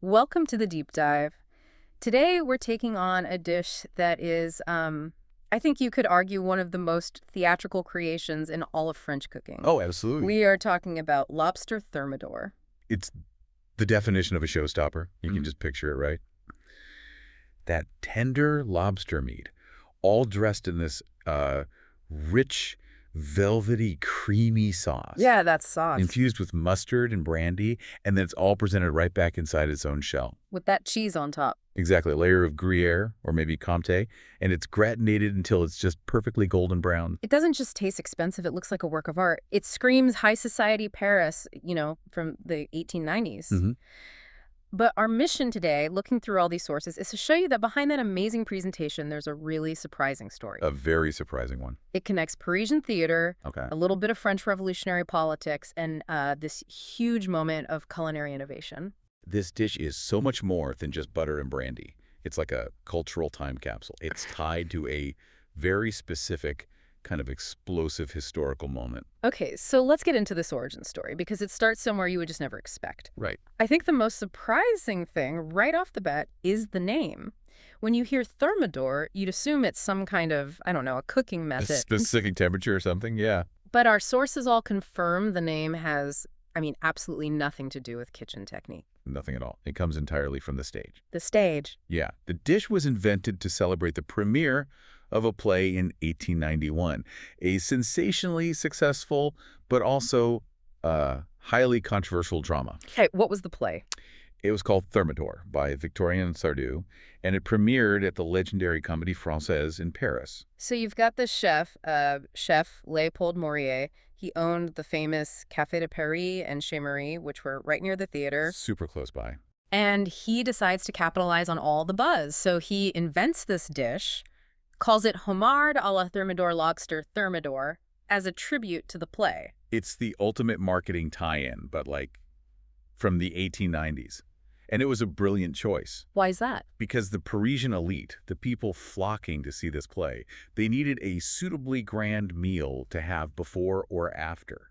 Welcome to the deep dive. Today we're taking on a dish that is, I think you could argue, one of the most theatrical creations in all of French cooking. Oh, absolutely. We are talking about lobster thermidor. It's the definition of a showstopper. You can Mhm. just picture it, right? That tender lobster meat, all dressed in this rich, velvety, creamy sauce, Yeah, that's sauce. infused with mustard and brandy, and then it's all presented right back inside its own shell. With that cheese on top. Exactly, a layer of Gruyere or maybe Comté, and it's gratinated until it's just perfectly golden brown. It doesn't just taste expensive, it looks like a work of art. It screams high society Paris, from the 1890s. hmm But our mission today, looking through all these sources, is to show you that behind that amazing presentation, there's a really surprising story. A very surprising one. It connects Parisian theater, Okay. a little bit of French Revolutionary politics, and this huge moment of culinary innovation. This dish is so much more than just butter and brandy. It's like a cultural time capsule. It's tied to a very specific kind of explosive historical moment. Okay, so let's get into this origin story, because it starts somewhere you would just never expect. Right. I think the most surprising thing right off the bat is the name. When you hear thermidor, you'd assume it's some kind of, I don't know, a cooking A method. specific temperature or something? Yeah. But our sources all confirm the name has, absolutely nothing to do with kitchen technique. Nothing at all. It comes entirely from the stage. The stage. Yeah. The dish was invented to celebrate the premiere of a play in 1891. A sensationally successful, but also highly controversial drama. Okay, what was the play? It was called Thermidor by Victorien Sardou, and it premiered at the legendary Comédie Française in Paris. So you've got the chef Léopold Maurier. He owned the famous Café de Paris and Chez Marie, which were right near the theater. Super close by. And he decides to capitalize on all the buzz. So he invents this dish, calls it Homard à la Thermidor Lobster Thermidor, as a tribute to the play. It's the ultimate marketing tie-in, but like from the 1890s. And it was a brilliant choice Why is that? because the Parisian elite, the people flocking to see this play, they needed a suitably grand meal to have before or after.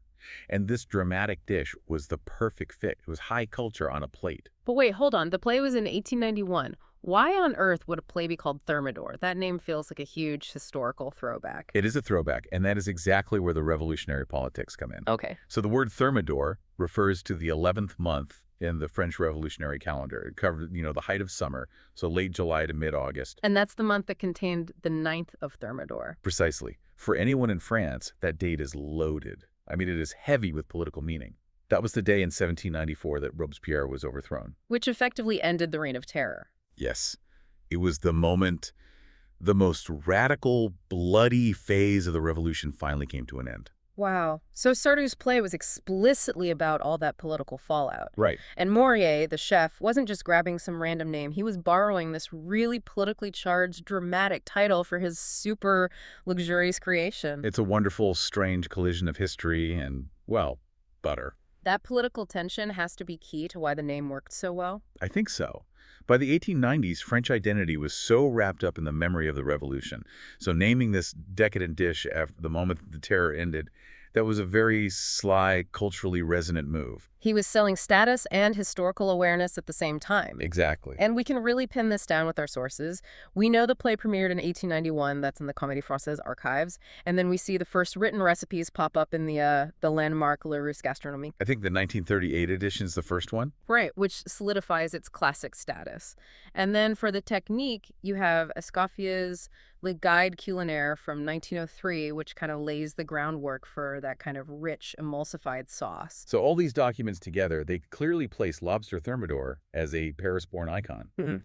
And this dramatic dish was the perfect fit. It was high culture on a plate. But wait, hold on. The play was in 1891. Why on earth would a play be called Thermidor? That name feels like a huge historical throwback. It is a throwback, and that is exactly where the revolutionary politics come in. Okay. So the word Thermidor refers to the 11th month in the French Revolutionary calendar. It covered, the height of summer, so late July to mid-August. And that's the month that contained the 9th of Thermidor. Precisely. For anyone in France, that date is loaded. It is heavy with political meaning. That was the day in 1794 that Robespierre was overthrown. Which effectively ended the Reign of Terror. Yes. It was the moment the most radical, bloody phase of the revolution finally came to an end. Wow. So Sardou's play was explicitly about all that political fallout. Right. And Maurier, the chef, wasn't just grabbing some random name. He was borrowing this really politically charged, dramatic title for his super luxurious creation. It's a wonderful, strange collision of history and, well, butter. That political tension has to be key to why the name worked so well. I think so. By the 1890s, French identity was so wrapped up in the memory of the revolution. So naming this decadent dish after the moment that the terror ended, that was a very sly, culturally resonant move. He was selling status and historical awareness at the same time. Exactly. And we can really pin this down with our sources. We know the play premiered in 1891. That's in the Comédie Française archives. And then we see the first written recipes pop up in the landmark Le Russe gastronomy. I think the 1938 edition is the first one. Right, which solidifies its classic status. And then for the technique, you have Escoffier's Le Guide Culinaire from 1903, which kind of lays the groundwork for that kind of rich, emulsified sauce. So all these documents together, they clearly place Lobster Thermidor as a Paris-born icon. Mhm.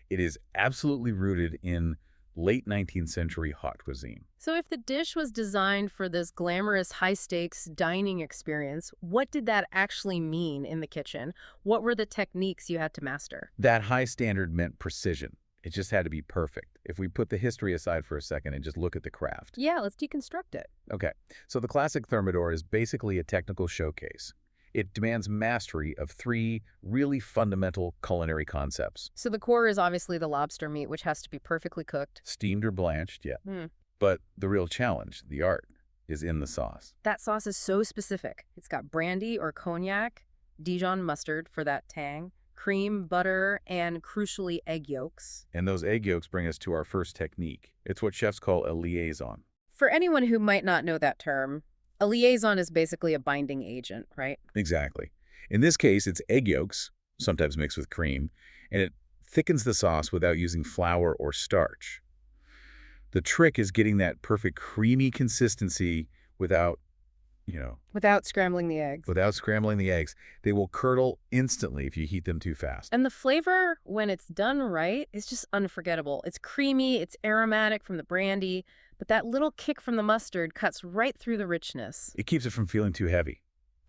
It is absolutely rooted in late 19th century haute cuisine. So if the dish was designed for this glamorous, high-stakes dining experience, what did that actually mean in the kitchen? What were the techniques you had to master? That high standard meant precision. It just had to be perfect. If we put the history aside for a second and just look at the craft. Yeah, let's deconstruct it. Okay, so the classic Thermidor is basically a technical showcase. It demands mastery of three really fundamental culinary concepts. So the core is obviously the lobster meat, which has to be perfectly cooked. Steamed or blanched, yeah. Hmm. But the real challenge, the art, is in the sauce. That sauce is so specific. It's got brandy or cognac, Dijon mustard for that tang, cream, butter, and crucially egg yolks. And those egg yolks bring us to our first technique. It's what chefs call a liaison. For anyone who might not know that term, a liaison is basically a binding agent, right? Exactly. In this case, it's egg yolks, sometimes mixed with cream, and it thickens the sauce without using flour or starch. The trick is getting that perfect creamy consistency without, Without scrambling the eggs. without scrambling the eggs. They will curdle instantly if you heat them too fast. And the flavor, when it's done right, is just unforgettable. It's creamy, it's aromatic from the brandy, but that little kick from the mustard cuts right through the richness. It keeps it from feeling too heavy.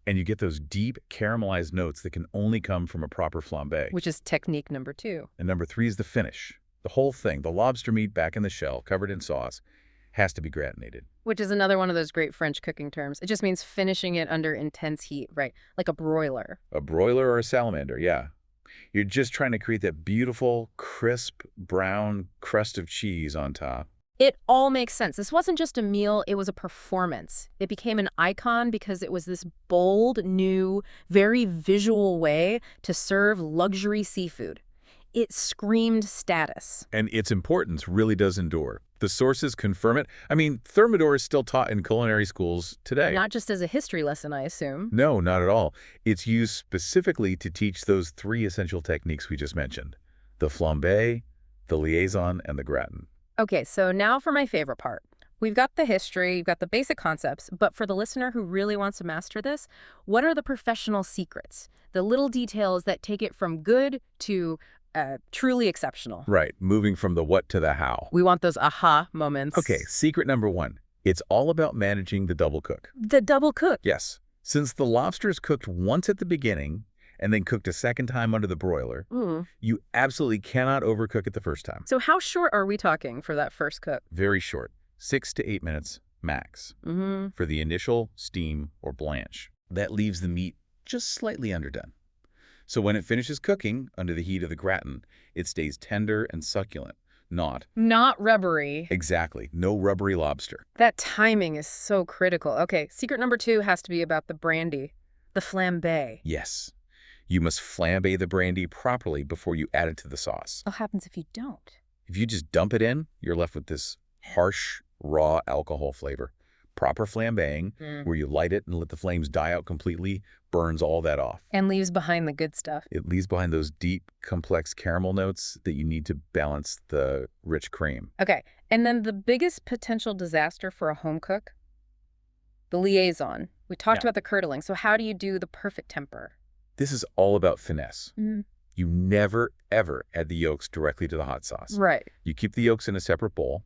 And you get those deep caramelized notes that can only come from a proper flambe. Which is technique number 2. And number 3 is the finish. The whole thing, the lobster meat back in the shell, covered in sauce, has to be gratinated. Which is another one of those great French cooking terms. It just means finishing it under intense heat, right? Like a broiler. A broiler or a salamander, yeah. You're just trying to create that beautiful, crisp, brown crust of cheese on top. It all makes sense. This wasn't just a meal, it was a performance. It became an icon because it was this bold, new, very visual way to serve luxury seafood. It screamed status. And its importance really does endure. The sources confirm it. I mean, Thermidor is still taught in culinary schools today. Not just as a history lesson, I assume. No, not at all. It's used specifically to teach those 3 essential techniques we just mentioned. The flambe, the liaison, and the gratin. Okay, so now for my favorite part. We've got the history, you've got the basic concepts, but for the listener who really wants to master this, what are the professional secrets? The little details that take it from good to truly exceptional. Right, moving from the what to the how. We want those aha moments. Okay, secret number 1. It's all about managing the double cook. The double cook. Yes. Since the lobster is cooked once at the beginning and then cooked a second time under the broiler, you absolutely cannot overcook it the first time. So how short are we talking for that first cook? Very short. 6 to 8 minutes max for the initial steam or blanch. That leaves the meat just slightly underdone. So when it finishes cooking under the heat of the gratin, it stays tender and succulent, not rubbery. Exactly. No rubbery lobster. That timing is so critical. Okay, secret number 2 has to be about the brandy, the flambe. Yes. You must flambe the brandy properly before you add it to the sauce. What happens if you don't? If you just dump it in, you're left with this harsh, raw alcohol flavor. Proper flambeing, where you light it and let the flames die out completely, burns all that off. And leaves behind the good stuff. It leaves behind those deep, complex caramel notes that you need to balance the rich cream. Okay, and then the biggest potential disaster for a home cook? The liaison. We talked about the curdling, so how do you do the perfect temper? This is all about finesse. You never, ever add the yolks directly to the hot sauce. Right. You keep the yolks in a separate bowl.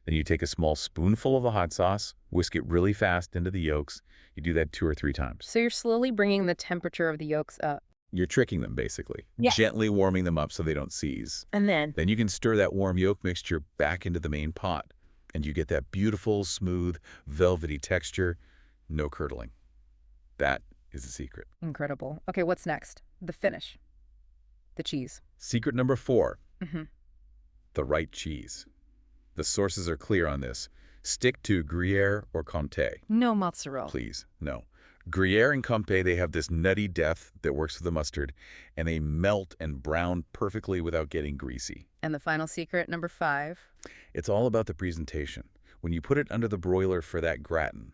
Then you take a small spoonful of the hot sauce, whisk it really fast into the yolks. You do that 2 or 3 times. So you're slowly bringing the temperature of the yolks up. You're tricking them, basically. Yeah. Gently warming them up so they don't seize. And then? Then you can stir that warm yolk mixture back into the main pot. And you get that beautiful, smooth, velvety texture. No curdling. That is the secret. Incredible. Okay, what's next? The finish. The cheese. Secret number 4. The right cheese. The sources are clear on this. Stick to Gruyere or Comté. No mozzarella. Please, no. Gruyere and Comté, they have this nutty depth that works with the mustard, and they melt and brown perfectly without getting greasy. And the final secret, number 5. It's all about the presentation. When you put it under the broiler for that gratin,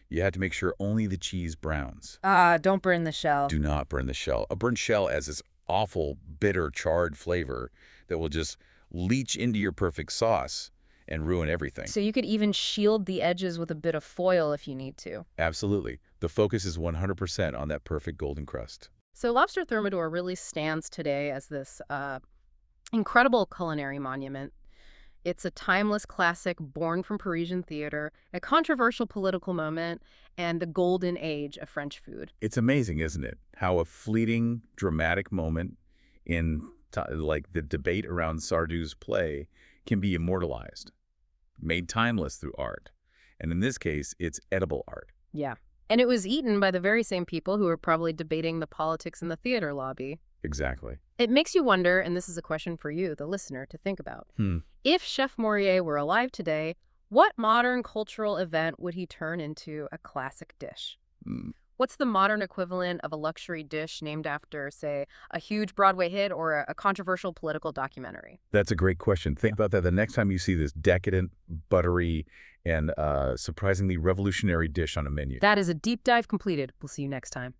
you have to make sure only the cheese browns. Don't burn the shell. Do not burn the shell. A burnt shell has this awful, bitter, charred flavor that will just leach into your perfect sauce and ruin everything. So you could even shield the edges with a bit of foil if you need to. Absolutely. The focus is 100% on that perfect golden crust. So Lobster Thermidor really stands today as this incredible culinary monument. It's a timeless classic born from Parisian theater, a controversial political moment, and the golden age of French food. It's amazing, isn't it? How a fleeting, dramatic moment in like the debate around Sardou's play can be immortalized, made timeless through art. And in this case, it's edible art. Yeah. And it was eaten by the very same people who were probably debating the politics in the theater lobby. Exactly. It makes you wonder, and this is a question for you, the listener, to think about. If Chef Morier were alive today, what modern cultural event would he turn into a classic dish? What's the modern equivalent of a luxury dish named after, say, a huge Broadway hit or a controversial political documentary? That's a great question. Think about that the next time you see this decadent, buttery, and surprisingly revolutionary dish on a menu. That is a deep dive completed. We'll see you next time.